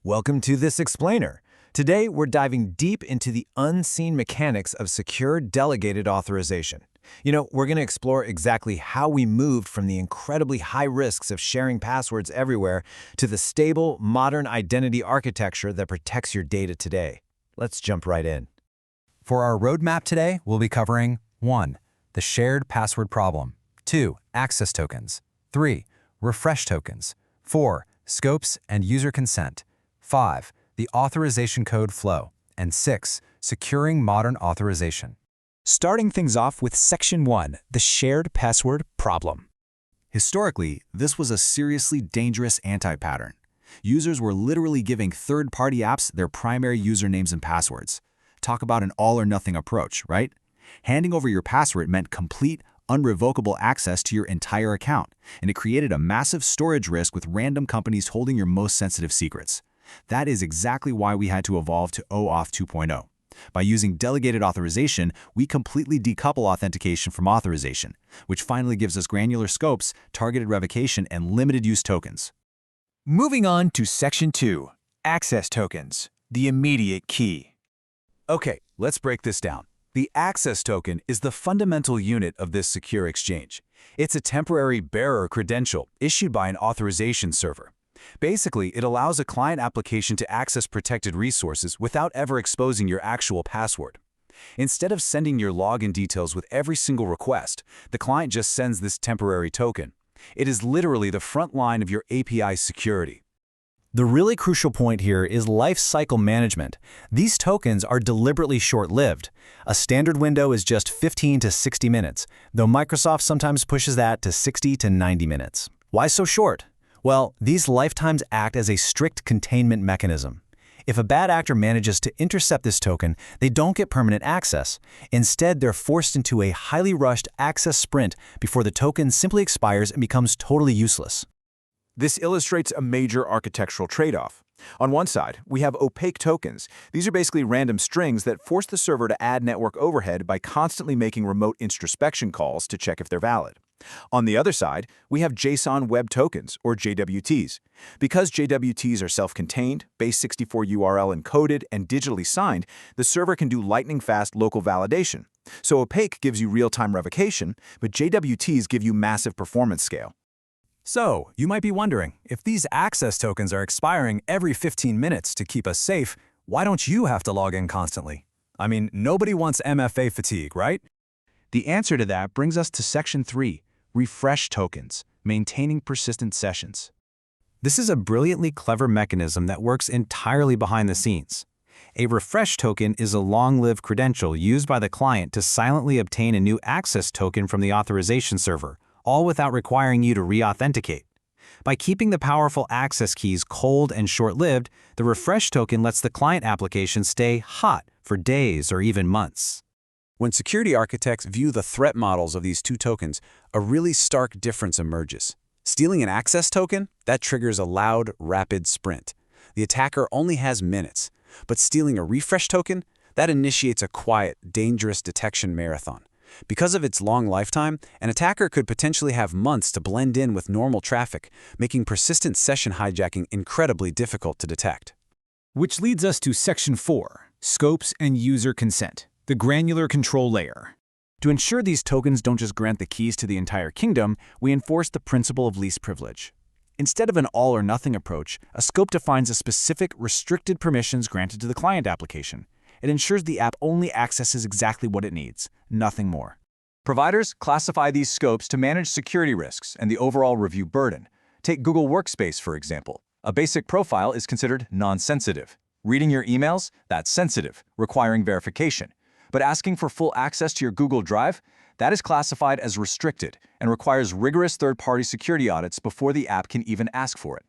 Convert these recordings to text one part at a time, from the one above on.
Welcome to This Explainer. Today, we're diving deep into the unseen mechanics of secure delegated authorization. We're going to explore exactly how we moved from the incredibly high risks of sharing passwords everywhere to the stable, modern identity architecture that protects your data today. Let's jump right in. For our roadmap today, we'll be covering 1. The shared password problem. 2. Access tokens. 3. Refresh tokens. 4. Scopes and user consent. 5. The authorization code flow. And 6. Securing modern authorization. Starting things off with Section 1, the shared password problem. Historically, this was a seriously dangerous anti-pattern. Users were literally giving third-party apps their primary usernames and passwords. Talk about an all-or-nothing approach, right? Handing over your password meant complete, unrevocable access to your entire account, and it created a massive storage risk with random companies holding your most sensitive secrets. That is exactly why we had to evolve to OAuth 2.0. By using delegated authorization, we completely decouple authentication from authorization, which finally gives us granular scopes, targeted revocation, and limited-use tokens. Moving on to Section 2, access tokens, the immediate key. Okay, let's break this down. The access token is the fundamental unit of this secure exchange. It's a temporary bearer credential issued by an authorization server. Basically, it allows a client application to access protected resources without ever exposing your actual password. Instead of sending your login details with every single request, the client just sends this temporary token. It is literally the front line of your API security. The really crucial point here is lifecycle management. These tokens are deliberately short-lived. A standard window is just 15 to 60 minutes, though Microsoft sometimes pushes that to 60 to 90 minutes. Why so short? Well, these lifetimes act as a strict containment mechanism. If a bad actor manages to intercept this token, they don't get permanent access. Instead, they're forced into a highly rushed access sprint before the token simply expires and becomes totally useless. This illustrates a major architectural trade-off. On one side, we have opaque tokens. These are basically random strings that force the server to add network overhead by constantly making remote introspection calls to check if they're valid. On the other side, we have JSON Web Tokens, or JWTs. Because JWTs are self-contained, base64 URL encoded, and digitally signed, the server can do lightning-fast local validation. So Opaque gives you real-time revocation, but JWTs give you massive performance scale. So, you might be wondering, if these access tokens are expiring every 15 minutes to keep us safe, why don't you have to log in constantly? I mean, nobody wants MFA fatigue, right? The answer to that brings us to Section 3, refresh tokens, maintaining persistent sessions. This is a brilliantly clever mechanism that works entirely behind the scenes. A refresh token is a long-lived credential used by the client to silently obtain a new access token from the authorization server, all without requiring you to re-authenticate. By keeping the powerful access keys cold and short-lived, the refresh token lets the client application stay hot for days or even months. When security architects view the threat models of these two tokens, a really stark difference emerges. Stealing an access token? That triggers a loud, rapid sprint. The attacker only has minutes. But stealing a refresh token? That initiates a quiet, dangerous detection marathon. Because of its long lifetime, an attacker could potentially have months to blend in with normal traffic, making persistent session hijacking incredibly difficult to detect. Which leads us to Section 4, scopes and user consent, the granular control layer. To ensure these tokens don't just grant the keys to the entire kingdom, we enforce the principle of least privilege. Instead of an all-or-nothing approach, a scope defines a specific, restricted permissions granted to the client application. It ensures the app only accesses exactly what it needs, nothing more. Providers classify these scopes to manage security risks and the overall review burden. Take Google Workspace, for example. A basic profile is considered non-sensitive. Reading your emails? That's sensitive, requiring verification. But asking for full access to your Google Drive? That is classified as restricted and requires rigorous third-party security audits before the app can even ask for it.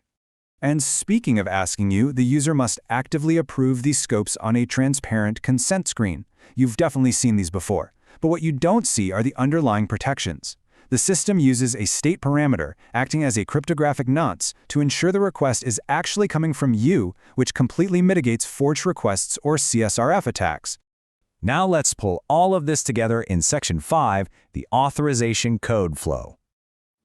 And speaking of asking you, the user must actively approve these scopes on a transparent consent screen. You've definitely seen these before. But what you don't see are the underlying protections. The system uses a state parameter, acting as a cryptographic nonce, to ensure the request is actually coming from you, which completely mitigates forged requests or CSRF attacks. Now let's pull all of this together in Section 5, the authorization code flow.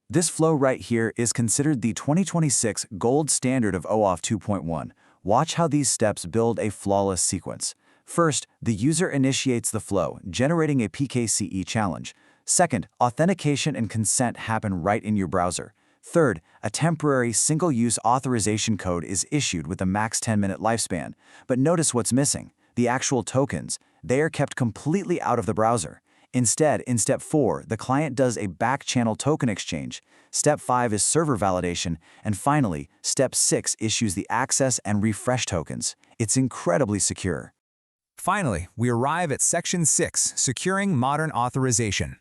This flow right here is considered the 2026 gold standard of OAuth 2.1, Watch how these steps build a flawless sequence. First, the user initiates the flow, generating a PKCE challenge. Second, authentication and consent happen right in your browser. Third, a temporary single-use authorization code is issued with a max 10-minute lifespan. But notice what's missing: the actual tokens. They are kept completely out of the browser. Instead, in Step 4, the client does a back-channel token exchange. Step 5 is server validation. And finally, Step 6 issues the access and refresh tokens. It's incredibly secure. Finally, we arrive at Section 6, Securing Modern Authorization.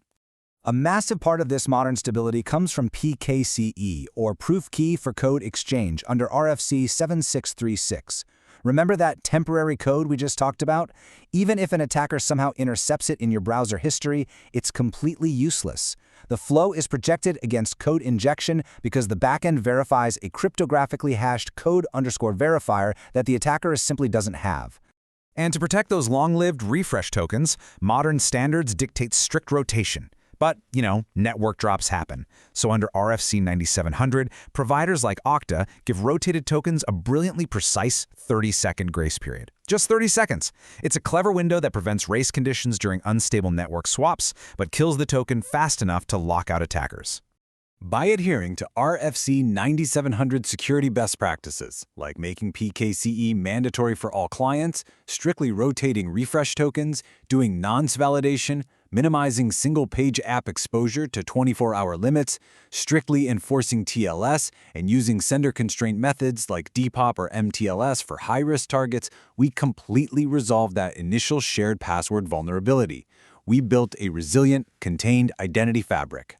A massive part of this modern stability comes from PKCE, or Proof Key for Code Exchange, under RFC 7636. Remember that temporary code we just talked about? Even if an attacker somehow intercepts it in your browser history, it's completely useless. The flow is protected against code injection because the backend verifies a cryptographically hashed code_verifier that the attacker simply doesn't have. And to protect those long-lived refresh tokens, modern standards dictate strict rotation. But, network drops happen. So under RFC 9700, providers like Okta give rotated tokens a brilliantly precise 30-second grace period. Just 30 seconds. It's a clever window that prevents race conditions during unstable network swaps, but kills the token fast enough to lock out attackers. By adhering to RFC 9700 security best practices, like making PKCE mandatory for all clients, strictly rotating refresh tokens, doing nonce validation, minimizing single-page app exposure to 24-hour limits, strictly enforcing TLS, and using sender-constraint methods like DPoP or MTLS for high-risk targets, we completely resolved that initial shared password vulnerability. We built a resilient, contained identity fabric.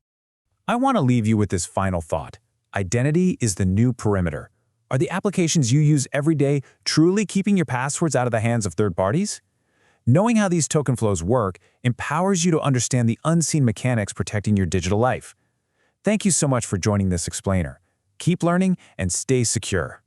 I want to leave you with this final thought. Identity is the new perimeter. Are the applications you use every day truly keeping your passwords out of the hands of third parties? Knowing how these token flows work empowers you to understand the unseen mechanics protecting your digital life. Thank you so much for joining this explainer. Keep learning and stay secure.